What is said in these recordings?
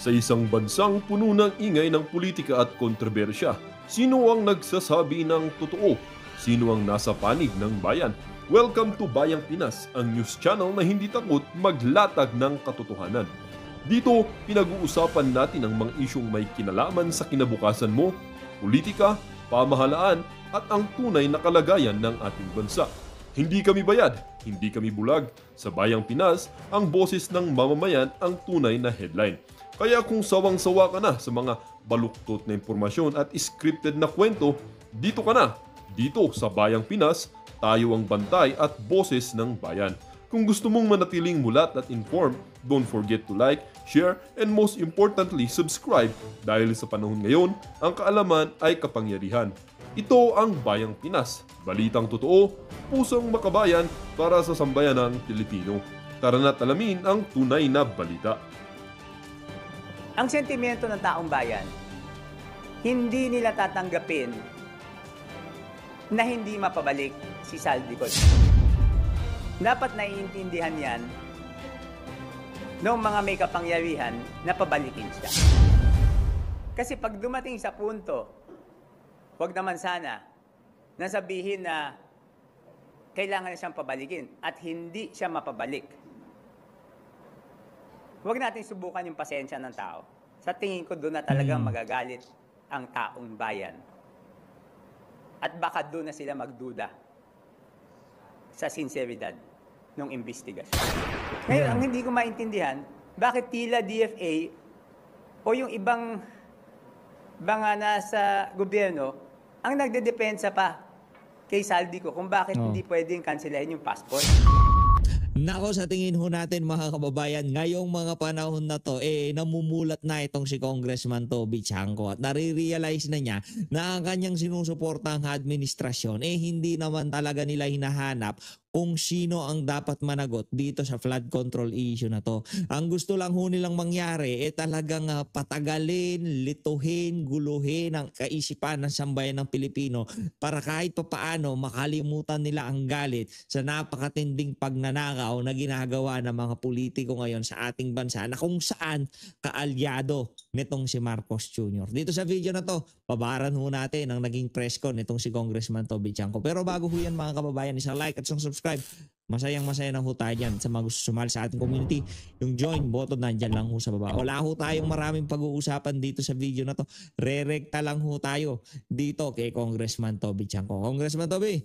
Sa isang bansang puno ng ingay ng politika at kontrobersya, sino ang nagsasabi ng totoo? Sino ang nasa panig ng bayan? Welcome to Bayang Pinas, ang news channel na hindi takot maglatag ng katotohanan. Dito, pinag-uusapan natin ang mga isyong may kinalaman sa kinabukasan mo, politika, pamahalaan at ang tunay na kalagayan ng ating bansa. Hindi kami bayad, hindi kami bulag. Sa Bayang Pinas, ang boses ng mamamayan ang tunay na headline. Kaya kung sawang-sawa ka na sa mga baluktot na impormasyon at scripted na kwento, dito ka na. Dito sa Bayang Pinas, tayo ang bantay at boses ng bayan. Kung gusto mong manatiling mulat at informed, don't forget to like, share, and most importantly, subscribe dahil sa panahon ngayon, ang kaalaman ay kapangyarihan. Ito ang Bayang Pinas, balitang totoo, pusong makabayan para sa sambayanang Pilipino. Tara na't alamin ang tunay na balita. Ang sentimento ng taong bayan, hindi nila tatanggapin na hindi mapabalik si Saldico. Dapat naiintindihan yan ng mga may kapangyarihan na pabalikin siya. Kasi pag dumating sa punto, huwag naman sana na sabihin na kailangan na siyang pabalikin at hindi siya mapabalik. Huwag natin subukan yung pasensya ng tao. Sa tingin ko, doon na talagang magagalit ang taong bayan. At baka doon na sila magduda sa sinseridad ng investigasyon. Ngayon, ang hindi ko maintindihan, bakit tila DFA o yung ibang mga nasa gobyerno ang nagdedepensa pa kay Saldico kung bakit hindi pwedeng kanselahin yung passport. Nako, sa tingin ho natin mga kababayan, ngayong mga panahon na to, namumulat na itong si Congressman Toby Chanco at nare-realize na niya na ang kanyang sinusuportang administrasyon, hindi naman talaga nila hinahanap kung sino ang dapat managot dito sa flood control issue na to. Ang gusto lang ho nilang mangyari talagang patagalin, lituhin, guluhin ang kaisipan ng sambayan ng Pilipino para kahit papaano makalimutan nila ang galit sa napakatinding pagnanakaw na ginagawa ng mga politiko ngayon sa ating bansa na kung saan kaalyado nitong si Marcos Jr. Dito sa video na to, pabaran ho natin ang naging press con nitong si Congressman Toby Chanco. Pero bago ho yan mga kababayan, isang like at isang subscribe. Masayang-masaya na ho tayo dyan sa mga gusto sumali sa ating community. Yung join button nandyan lang ho sa baba. Wala ho tayong maraming pag-uusapan dito sa video na to. Re-recta lang ho tayo dito kay Congressman Toby Chanco. Congressman Toby,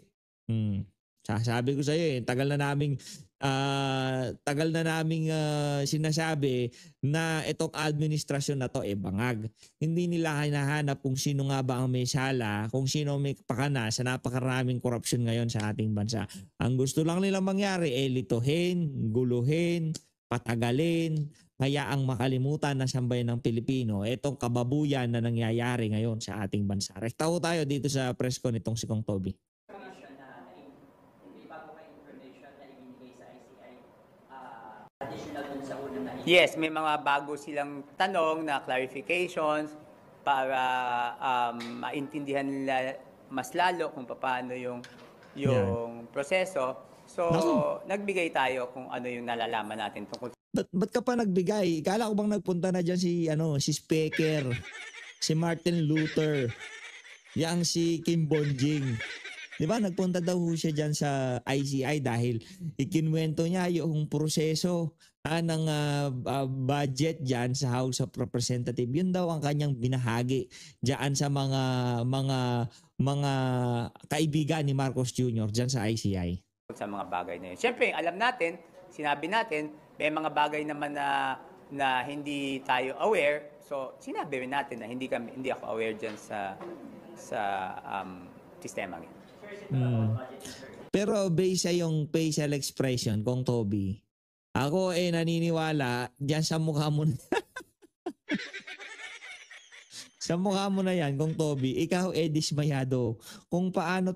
sasabi ko sa iyo tagal na naming sinasabi na itong administrasyon na to bangag. Hindi nila hinahanap kung sino nga ba ang may sala, kung sino may pakana sa napakaraming korupsyon ngayon sa ating bansa. Ang gusto lang nilang mangyari lituhin, guluhin, patagalin, hayaang makalimutan na sambayan ng Pilipino itong kababuyan na nangyayari ngayon sa ating bansa. Rekta ho tayo dito sa press con nitong si Kong Toby. Yes, may mga bago silang tanong na clarifications para maintindihan nila mas lalo kung paano yung proseso. So, nagbigay tayo kung ano yung nalalaman natin tungkol. Ba't ka pa nagbigay? Kala ko bang nagpunta na dyan si Speaker, si Martin Luther, yang si Kim Bonjing. Di ba nagpunta daw siya dyan sa ICI dahil ikinwento niya yung proseso ng budget dyan sa House of Representatives. Yun daw ang kanyang binahagi dyan sa mga kaibigan ni Marcos Jr. dyan sa ICI. Sa mga bagay na yun. Siyempre, alam natin, sinabi natin, may mga bagay naman na hindi tayo aware. So, sinabi rin natin na hindi ako aware dyan sa sistema ngayon. Pero based sa yung facial expression kong Toby, ako naniniwala diyan sa mukha mo. Sa mukha mo na yan, kung Toby, ikaw dismayado kung paano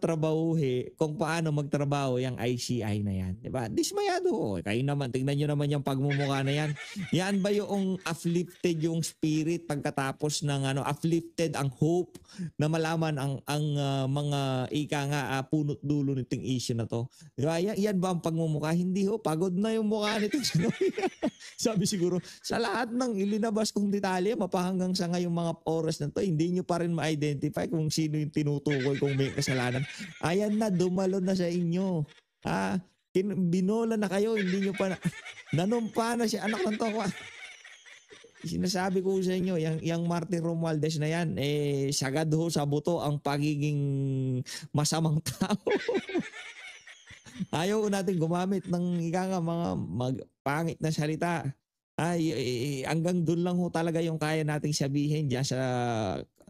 kung paano magtrabaho yung ICI na yan. Diba? Dismayado. Kayo naman, tingnan nyo naman yung pagmumukha na yan. Yan ba yung uplifted yung spirit pagkatapos ng uplifted ang hope na malaman ang mga punot dulo nitong issue na to? Diba? Yan ba ang pagmumukha? Hindi ho, pagod na yung mukha nito. Sabi siguro, sa lahat ng ilinabas kong detalye, mapahanggang sa ngayong mga oras na to, hindi nyo pa rin ma-identify kung sino yung tinutukoy kung may kasalanan. Ayan na, dumalo na sa inyo. Binola na kayo, hindi nyo pa nanumpa na siya. Anak ng toko. Sinasabi ko sa inyo, yung Martin Romualdez na yan, sagad ho sa buto ang pagiging masamang tao. Ayaw natin gumamit ng mga pangit na salita. Hanggang doon lang ho talaga yung kaya nating sabihin diyan sa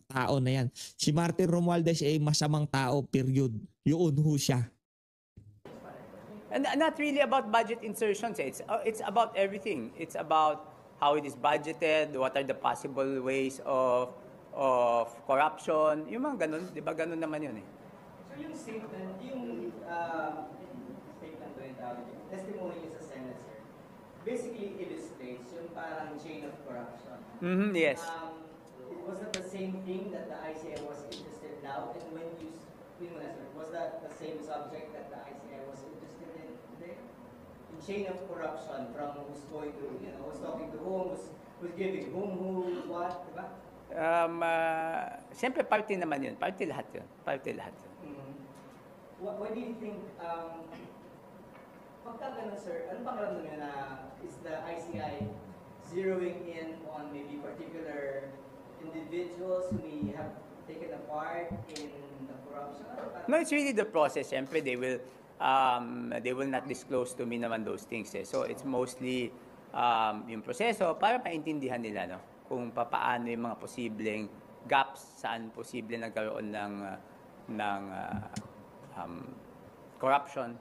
tao na yan. Si Martin Romualdez ay masamang tao, period. Yun ho siya. And not really about budget insertions. It's about everything. It's about how it is budgeted, what are the possible ways of corruption. Yung mga ganun, di ba ganun naman yun eh. So yung statement, statement ko yung tawag yun, testimony niyo sa Senate, sir, basically illustrates yung parang chain of corruption. Mm-hmm, yes. Was that the same thing that the ICI was interested now? And when you, was that the same subject that the ICI was interested in today? The chain of corruption from who's going to, who's talking to whom, who's giving whom, who, what, diba? Siyempre, party naman yun. Party lahat yun. Mm-hmm. What do you think, pagka ganun, sir, ano bang alam nyo na is the ICI zeroing in on maybe particular individuals who may have taken a part in the corruption? No, it's really the process. Siyempre, they will not disclose to me naman those things. Eh. So, it's mostly yung proseso para maintindihan nila kung paano yung mga posibleng gaps, saan posible nagkaroon ng corruption.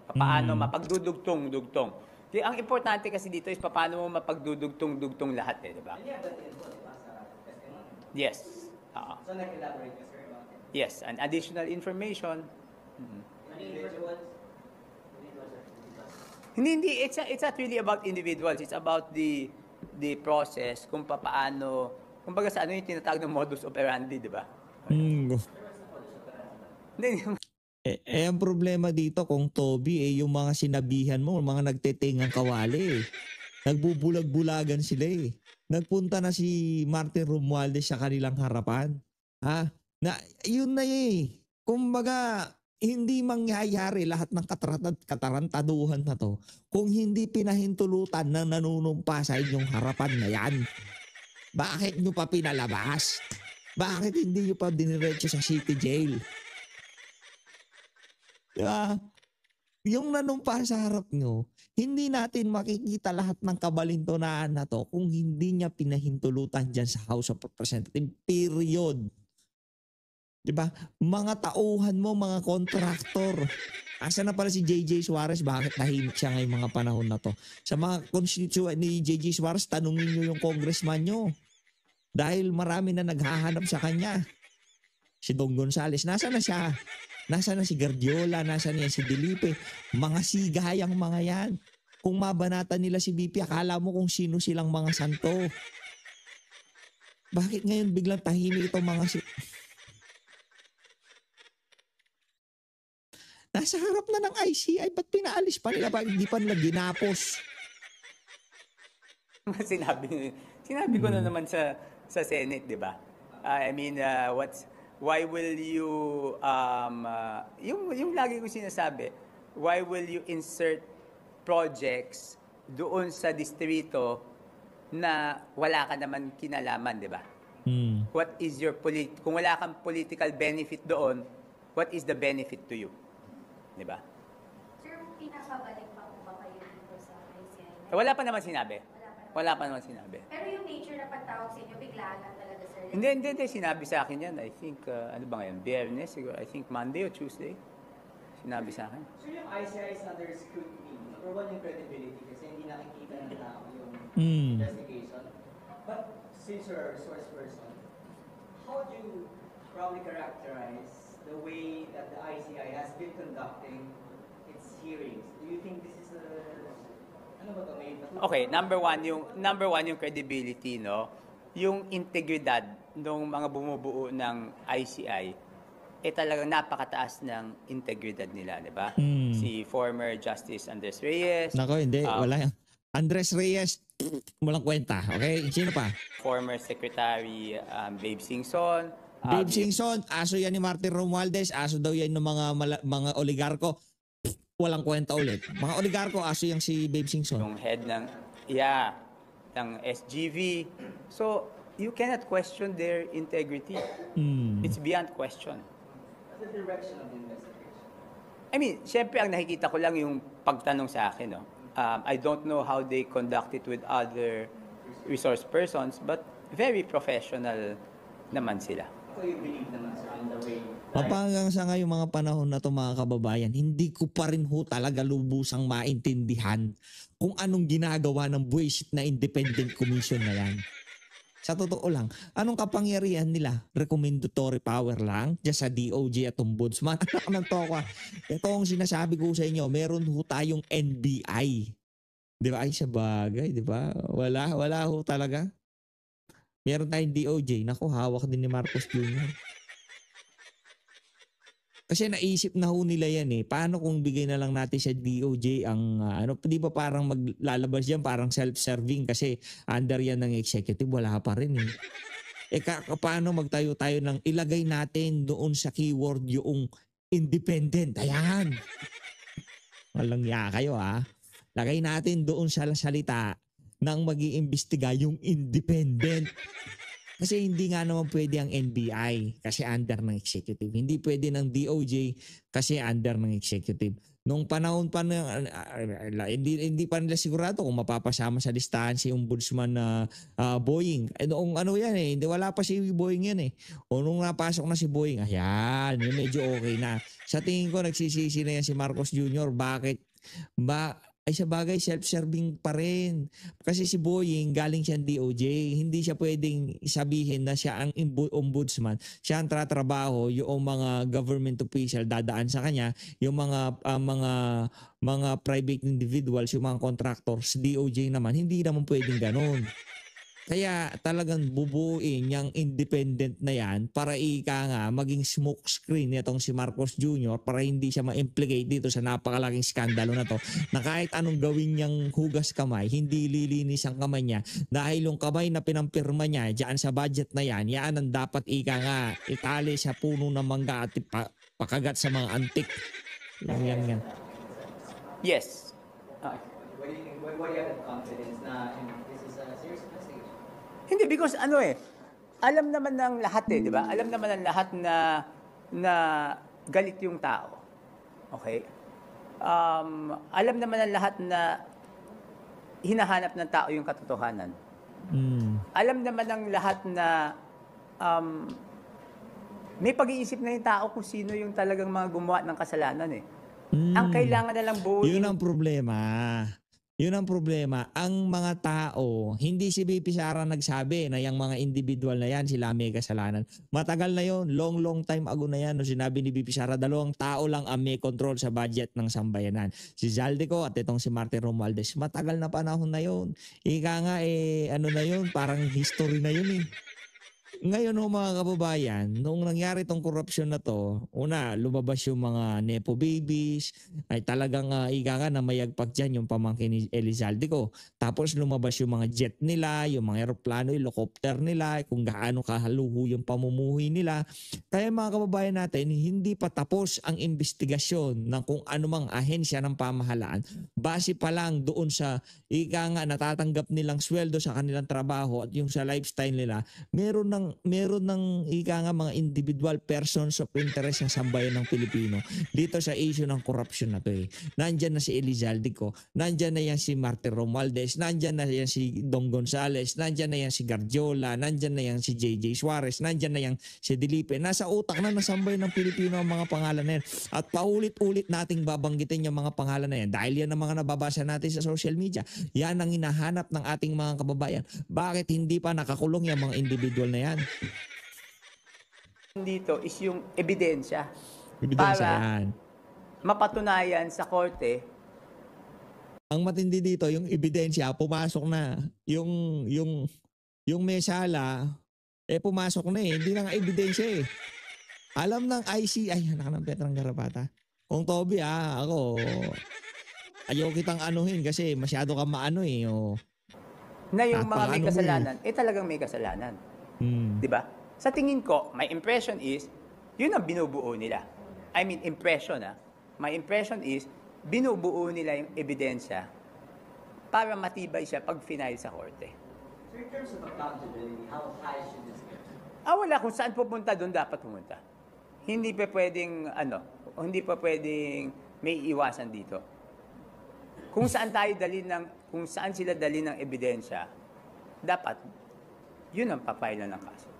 Paano mapagdudugtong-dugtong. Ang importante kasi dito is paano mo mapagdudugtong-dugtong lahat di ba? And you have that info, di ba, sa testimony? Yes. So, nag-elaborate ka, sir, about it? Yes, and additional information. Individuals? Hindi. It's not really about individuals. It's about the process kung paano, kumbaga sa yung tinatawag ng modus operandi, di ba? Hindi. Ang problema dito kung Toby, yung mga sinabihan mo, mga nagtetengang kawali. Nagbubulag-bulagan sila eh. Nagpunta na si Martin Romualdez sa kanilang harapan. Yun na eh. Kumbaga, hindi mangyayari lahat ng katarantaduhan na to kung hindi pinahintulutan ng nanunumpa sa inyong harapan na yan. Bakit nyo pa pinalabas? Bakit hindi nyo pa diniretso sa city jail? Diba? Yung nanumpa sa harap nyo, hindi natin makikita lahat ng kabalintunaan na to kung hindi niya pinahintulutan dyan sa House of Representatives. Period. Diba? Mga tauhan mo, mga kontraktor. Asa na pala si JJ Suarez? Bakit tahimik siya ngayong mga panahon na to? Sa mga constituent ni JJ Suarez, tanungin nyo yung congressman nyo. Dahil marami na naghahanap sa kanya. Si Dong Gonzales, nasa na siya? Nasa na si Guardiola? Nasa na si Delipe? Mga sigayang mga yan. Kung mabanatan nila si BP, akala mo kung sino silang mga santo. Bakit ngayon biglang tahimik itong mga nasa harap na ng ICI, ba't pinaalis pa nila? Bakit hindi pa nila ginapos? Sinabi ko na naman sa Senate, di ba? I mean, why will you, yung lagi ko sinasabi, why will you insert projects doon sa distrito na wala ka naman kinalaman, di ba? What is your, kung wala kang political benefit doon, what is the benefit to you? Di ba? Sir, pinapabalik pa po ba kayo dito sa ICI? Wala pa naman sinabi. Wala pa naman sinabi. Pero yung nature na pagtawag sa inyo, biglaan lang talaga, sir. Hindi. Sinabi sa akin yan. I think, ano ba ngayon? Biyernes, siguro. I think Monday or Tuesday. Sinabi sa akin. So yung ICI is under scrutiny. Number one, yung credibility kasi hindi nakikita ng tao yung investigation. But since you're a source person, how would you probably characterize the way that the ICI has been conducting its hearings? Do you think this is a ano ba to, may Okay, number one yung credibility, no? Yung integridad ng mga bumubuo ng ICI, talagang napakataas ng integridad nila, di ba? Si former Justice Andres Reyes, Nako, hindi. Wala yan. Andres Reyes, walang kwenta. Okay? Sino pa? former Secretary Babe Singson, Dave Singson, aso yan ni Martin Romualdez, aso daw yan ng mga oligarko. Walang kwenta ulit. Mga oligarko, aso yang si Babe Singson. yung head ng SGV. So, you cannot question their integrity. It's beyond question. the direction of the investigation? I mean, syempre ang nakikita ko lang yung pagtanong sa akin, no? I don't know how they conduct it with other resource persons, but very professional naman sila. So you believe naman, sir, in the way Hanggang sa ngayong mga panahon na to mga kababayan, hindi ko pa rin ho talaga lubusang maintindihan kung anong ginagawa ng buwisit na independent commission na yan. Sa totoo lang, anong kapangyarihan nila? Recommendatory power lang dyan sa DOJ at Ombudsman. Anak ng toka. Ito ang sinasabi ko sa inyo, meron ho tayong NBI. Di ba? Ay, sa bagay, di ba? Wala ho talaga. Meron tayong DOJ. Naku, hawak din ni Marcos Jr. Kasi naisip na ho nila yan eh. Paano kung bigay na lang natin sa DOJ ang di ba parang maglalabas yan parang self-serving kasi under yan ng executive, wala pa rin eh. Paano magtayo tayo ng ilagay natin doon sa keyword yung independent. Ayan. Walang ya kayo ha. Lagay natin doon sa salita nang mag-iimbestiga yung independent. Kasi hindi nga naman pwede ang NBI kasi under ng executive. Hindi pwede ng DOJ kasi under ng executive. Noong panahon pa hindi pa nila sigurado kung mapapasama sa listahan si Ombudsman na Boying. Noong yan eh, hindi wala pa si Boying yan eh. O nung napasok na si Boying, ayan, yun medyo okay na. Sa tingin ko nagsisisi na yan si Marcos Jr. Bakit? Ay sa bagay, self-serving pa rin. Kasi si Boying, galing siyang DOJ. Hindi siya pwedeng sabihin na siya ang ombudsman. Siya ang tratrabaho, yung mga government official dadaan sa kanya, yung mga private individuals, yung mga contractors, DOJ naman, hindi naman pwedeng ganun. Kaya talagang bubuin yung independent na yan para maging smoke screen nitong si Marcos Jr. para hindi siya ma-implicate dito sa napakalaking skandalo na to na kahit anong gawin niyang hugas kamay, hindi lilinis ang kamay niya dahil yung kamay na pinampirma niya dyan sa budget na yan ang dapat itali sa puno ng mangga at pakagat sa mga antik. Yan. Yes. why do you have confidence na this is a serious investigation? Hindi, because alam naman ng lahat di ba? Alam naman ng lahat na galit yung tao. Okay? Alam naman ng lahat na hinahanap ng tao yung katotohanan. Alam naman ng lahat na may pag-iisip na yung tao kung sino yung talagang mga gumawa ng kasalanan eh. Ang kailangan na lang buuin. Yun ang problema. Ang mga tao, hindi si BP Sara nagsabi na yung mga individual na yan, sila may kasalanan. Matagal na yun, long time ago na yan. No, sinabi ni BP Sara, 2 tao lang ang may control sa budget ng sambayanan. Si Zaldico at itong si Martin Romualdez. Matagal na panahon na yun. Na yun, parang history na yun eh. Ngayon mga kababayan, noong nangyari tong korupsyon na to, una, lumabas yung mga Nepo babies, ay talagang na mayagpag dyan yung pamangkin ni Elizalde ko. Tapos lumabas yung mga jet nila, yung mga aeroplano, helicopter nila, kung gaano kahaluho yung pamumuhay nila. Kaya mga kababayan natin, hindi pa tapos ang investigasyon ng kung anumang ahensya ng pamahalaan. Base pa lang doon sa natatanggap nilang sweldo sa kanilang trabaho at yung sa lifestyle nila, meron ng mga individual persons of interest sa sambayan ng Pilipino dito sa issue ng corruption na to eh. Nandyan na si Elizalde ko, nandyan na yan si Martin Romualdez, nandyan na yan si Dong Gonzales, nandyan na yan si Garjola, nandyan na yan si JJ Suarez, nandyan na yan si Dilipe. Nasa utak na sambayan ng Pilipino ang mga pangalan na yan. At paulit-ulit nating babanggitin yung mga pangalan na yan dahil yan ang mga nababasa natin sa social media. Yan ang hinahanap ng ating mga kababayan. Bakit hindi pa nakakulong yung mga individual na yan? dito is yung ebidensya. Ebidensya Para yan. mapatunayan sa korte. Ang matindi dito, yung ebidensya, pumasok na. Yung mesala, pumasok na eh. Hindi na nga ebidensya eh. Alam ng IC, ay, anak ng Petrang Garapata. Kung Toby ako, ayaw kitang anuhin kasi masyado kang maano eh. Na yung mga may Napakaano mo kasalanan, talagang may kasalanan. Di ba? Sa tingin ko, my impression is, yun ang binubuo nila. I mean, impression My impression is, binubuo nila yung ebidensya para matibay siya pag final sa korte. So in terms of accountability, how high should this be? Wala. Kung saan pupunta, doon dapat pumunta. Hindi pa pwedeng, hindi pa pwedeng may iwasan dito. Kung saan kung saan sila dali ng ebidensya, dapat, yun ang papailan ng kaso.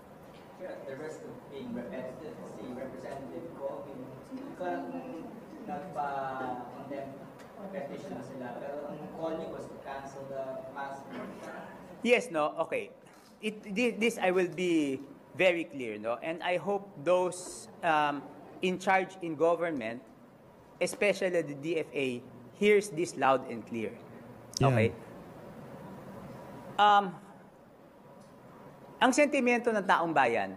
Sure, at the risk of being repetitive, si Representative Ko, nagpa-condemn petition na sila, pero ang call niyo was to cancel the passport. Yes, no? Okay. This I will be very clear, no? And I hope those in charge in government, especially the DFA, hears this loud and clear. Okay? Ang sentimento ng taong bayan,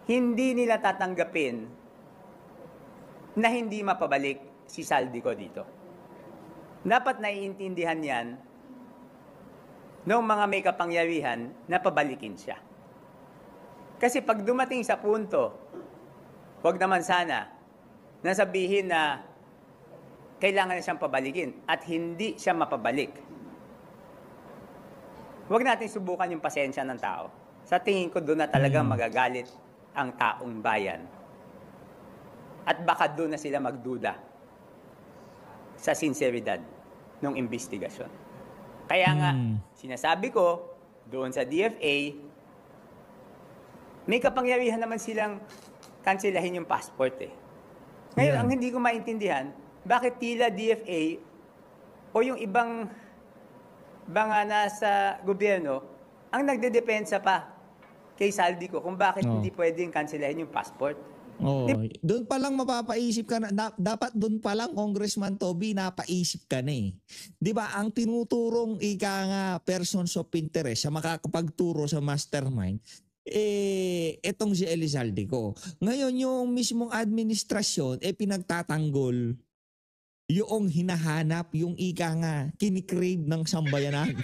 hindi nila tatanggapin na hindi mapabalik si Saldico dito. Dapat naiintindihan yan ng mga may kapangyarihan na pabalikin siya. Kasi pag dumating sa punto, wag naman sana na sabihin na kailangan na siyang pabalikin at hindi siya mapabalik. Wag natin subukan yung pasensya ng tao. Sa tingin ko doon na talagang magagalit ang taong bayan. At baka doon na sila magduda sa sinseridad ng investigasyon. Kaya nga, sinasabi ko, doon sa DFA, may kapangyarihan naman silang kanselahin yung passport eh. Ngayon, ang hindi ko maintindihan, bakit tila DFA o yung ibang mga nasa gobyerno ang nagdedepensa pa kay Saldico kung bakit hindi pwedeng kanselahin yung passport. Doon pa lang mapapaisip ka na, dapat doon pa lang Congressman Toby napaisip ka na eh. 'Di ba ang tinuturong ika nga persons of interest sa makakapagturo sa mastermind etong si Elizalde ko. Ngayon yung mismong administrasyon pinagtatanggol yung hinahanap yung ika nga kinikrave ng sambayanan.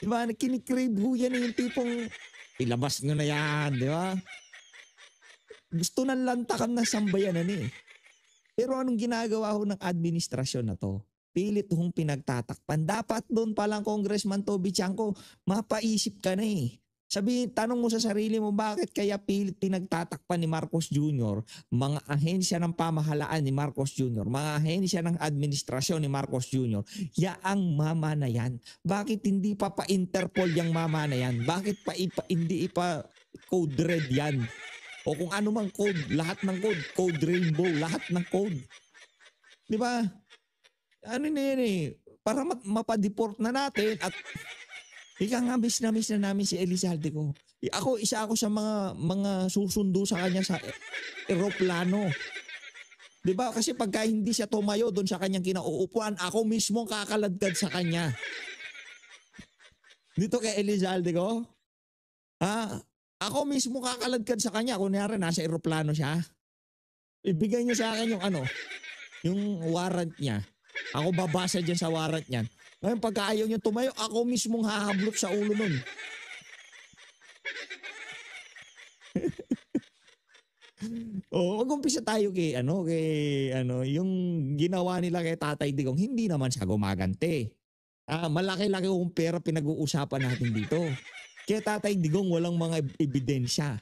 'Di ba? Kinikrave ho yan yung tipong ilabas nyo na yan, 'di ba? Gusto nang lantakan ng sambayanan eh. Pero anong ginagawa ho ng administrasyon na to? Pilit hong pinagtatakpan. Dapat doon pa lang Congressman Toby Chanco, mapaisip ka na eh. Tanong mo sa sarili mo, bakit kaya pilit pinagtatakpan ni Marcos Jr., mga ahensya ng pamahalaan ni Marcos Jr., mga ahensya ng administrasyon ni Marcos Jr., yaang mama na yan? Bakit hindi pa pa-Interpol yung mama na yan? Bakit hindi pa code red yan? O kung ano mang code, lahat ng code rainbow, lahat ng code. Di ba? Ano na yan eh, para mapadeport na natin at ika nga miss na namin si Elizalde ko. Isa ako sa mga susundo sa kanya sa eroplano. Di ba? Kasi pagka hindi siya tumayo doon sa kanyang kinauupuan, ako mismo kakaladkad sa kanya. Dito kay Elizalde ko, ako mismo kakaladkad sa kanya. Kunyari, nasa eroplano siya. Ibigay niya sa akin yung warrant niya. Ako babasa dyan sa warrant niyan. Ngayon, pagka ayaw niya tumayo, ako mismong hahablot sa ulo nun. Mag-umpisa tayo yung ginawa nila kay Tatay Digong, hindi naman siya gumagante. Malaki-laki kong pera pinag-uusapan natin dito. Kaya Tatay Digong walang mga ebidensya.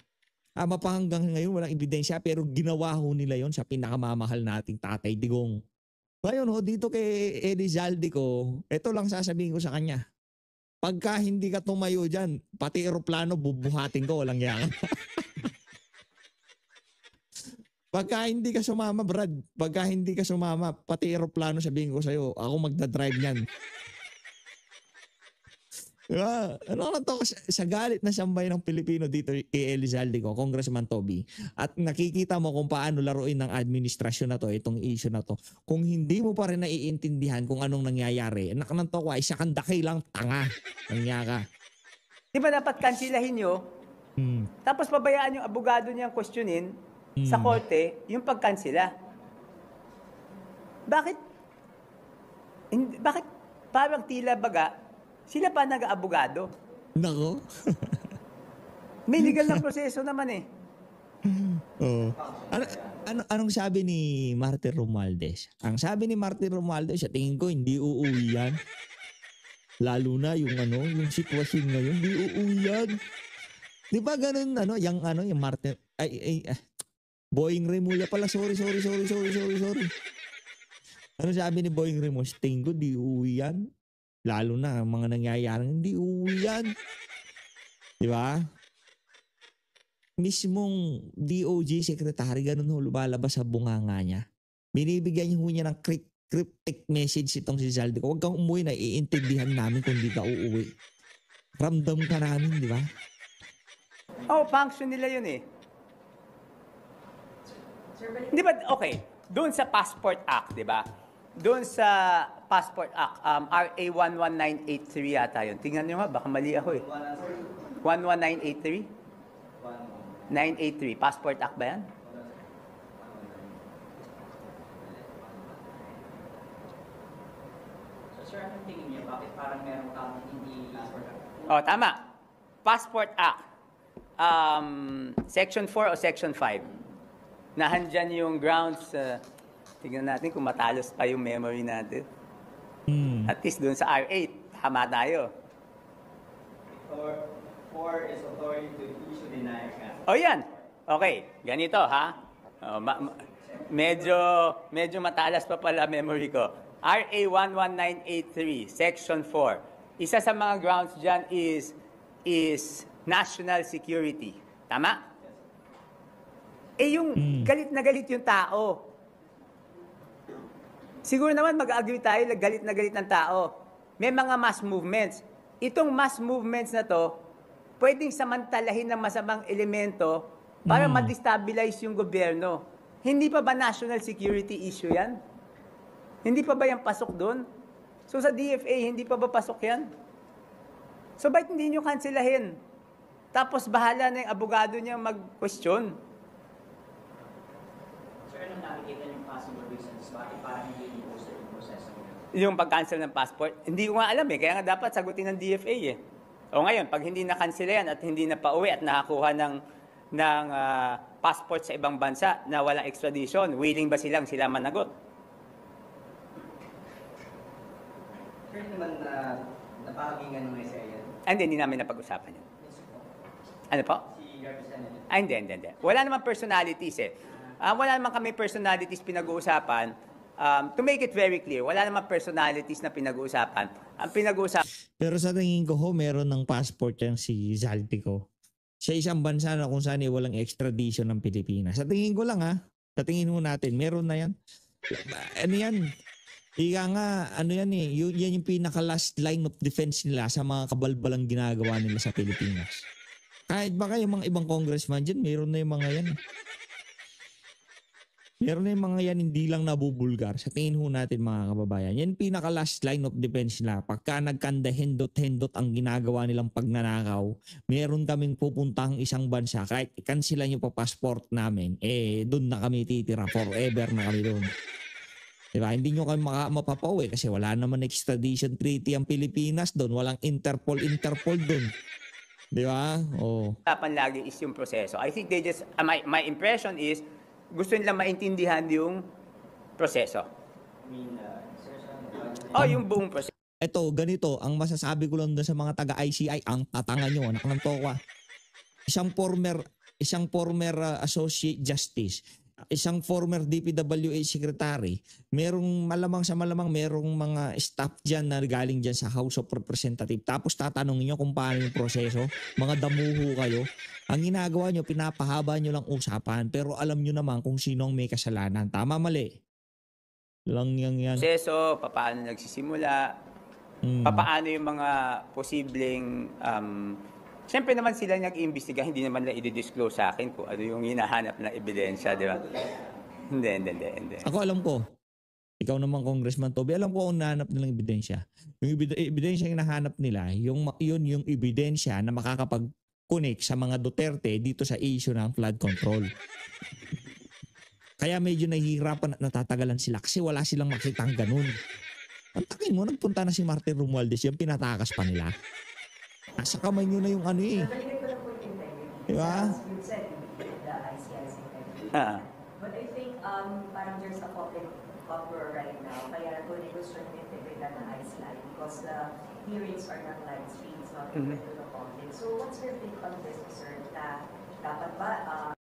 Mapahanggang ngayon walang ebidensya pero ginawa ho nila yon sa pinakamamahal nating Tatay Digong. Ngayon dito kay Elizalde ko, ito lang sasabihin ko sa kanya. Pagka hindi ka tumayo dyan, pati eroplano bubuhatin ko, walang yan. Pagka hindi ka sumama, Brad, pati eroplano sabihin ko sa'yo, ako magdadrive niyan. Diba? Ano ka to sa galit na sambay ng Pilipino dito kay Elizalde ko, Congressman Toby. At nakikita mo kung paano laruin ng administrasyon na to, itong issue na to. Kung hindi mo pa rin naiintindihan kung anong nangyayari, anak ng to ko ay isa kang dakilang tanga. Nangya ka. Di ba dapat kansilahin nyo, tapos pabayaan yung abogado niyang questionin sa korte yung pagkansila? Bakit? Bakit parang tila baga, sila pa nag-aabogado? Nako. May legal na proseso naman eh. Oh. Anong sabi ni Martin Romualdez? Ang sabi ni Martin Romualdez, sa tingin ko hindi uuwi yan. Lalo na yung sitwasyon ngayon, hindi uuwi yan. Di ba ganun, yung Martin, Boying Remulla pala, sorry. Ano sabi ni Boying Remulla? Sa tingin ko, di uuwi yan. Lalo na ang mga nangyayari, hindi uuwi yan. Di ba? Mismong DOJ secretary, ganun ho lumalabas sa bunganga niya. Binibigyan niya ng cryptic message itong si Zaldi ko. Huwag kang umuwi na iintindihan namin kung di ka uuwi. Ramdam ka namin, di ba? Oh, function nila yun eh. Di ba, okay, doon sa Passport Act, di ba? Doon sa Passport Act, RA 11983 yata yun. Tingnan nyo nga, baka mali ako eh. 11983? 983. Passport Act ba yan? So, sir, anong tingin niyo? Bakit parang meron kang hindi passport? Oh, tama. Passport Act. Section 4 o Section 5? Nahandyan yung grounds. Tingnan natin kung matalos pa yung memory natin. At least doon sa R8, tama tayo. 4 is authority to issue denial. O yan. Okay, ganito ha. Medyo matalas pa pala memory ko. RA 11983, Section 4. Isa sa mga grounds dyan is national security. Tama? Eh yung galit na galit yung tao. Siguro naman mag-agree tayo, galit na galit ng tao. May mga mass movements. Itong mass movements na to, pwedeng samantalahin ng masamang elemento para ma-destabilize yung gobyerno. Hindi pa ba national security issue yan? Hindi pa ba yan pasok doon? So sa DFA, hindi pa ba pasok yan? So bakit hindi nyo kanselahin? Tapos bahala na yung abogado niya mag-question. Sir, anong nakikita yung possible reasons? Bakit parang hindi i-post yung proseso? Yung pag-cancel ng passport, hindi ko nga alam eh. Kaya nga dapat sagutin ng DFA eh. O ngayon, pag hindi na-cancel yan at hindi na pauwi at nakakuha ng passport sa ibang bansa na walang extradition, willing ba sila managot? Sir, naman napahagingan ng SIA. Hindi namin napag-usapan yun. Ano po? Si Representative. Hindi. Wala naman personalities eh. Wala naman kami personalities pinag-uusapan. To make it very clear, wala naman personalities na pinag-uusapan. Ang pinag-uusapan... Pero sa tingin ko meron ng passport yan si Zaltico. Sa isang bansa na kung saan walang extradition ng Pilipinas. Sa tingin ko lang sa tingin mo natin, meron na yan. Ano yan? Ika nga, yan eh, yan yung pinaka-last line of defense nila sa mga kabalbalang ginagawa nila sa Pilipinas. Kahit baka yung mga ibang congressman dyan, meron na yung mga yan. Meron na yung mga yan, hindi lang nabubulgar. Sa tingin ho natin mga kababayan, yan pinaka-last line of defense nila. Pagka nagkanda hendot ang ginagawa nilang pagnanakaw, meron kaming pupuntang isang bansa, kahit kansila nyo pa passport namin, doon na kami titira, forever na kami doon. Diba? Hindi nyo kami mapapauwi kasi wala naman extradition treaty ang Pilipinas doon, walang Interpol doon. Di ba? Oh. Usapan lagi is yung proseso. I think they just, my impression is, gusto nila maintindihan yung proseso. Yung buong proseso. Ito, ganito, ang masasabi ko lang doon sa mga taga-ICI, ang tatanga nyo, anak ng tokwa. Isang former associate justice, isang former DPWH secretary, malamang merong mga staff dyan na galing dyan sa House of Representatives. Tapos tatanungin nyo kung paano yung proseso. Mga damuho kayo. Ang ginagawa nyo, pinapahaba nyo lang usapan. Pero alam nyo naman kung sino ang may kasalanan. Tama, mali? Lang yan. Proseso, paano nagsisimula. Papaano yung mga posibleng siyempre naman sila nag-iimbestiga, hindi naman nila i-disclose sa akin kung ano yung hinahanap na ebidensya, di ba? Hindi. Ako alam ko. Ikaw naman, Congressman Toby, alam ko kung nahanap nilang ebidensya. Yung ebidensya yung nahanap nila, yung ebidensya na makakapag-connect sa mga Duterte dito sa issue ng flood control. Kaya medyo nahihirapan at natatagalan sila kasi wala silang makitang ganun. Ang takin mo, nagpunta na si Martin Romualdez, yung pinatakas pa nila. Nasa kamay nyo na yung ano eh. Nabalikan ko lang po yung integrity. Diba? As you said, the ICI's integrity. But I think parang there's a public uproar right now. Kaya nag-question yung integrity ng ICI because the hearings are not live streams, not open to the public. So what's your take on this, sir? Na dapat ba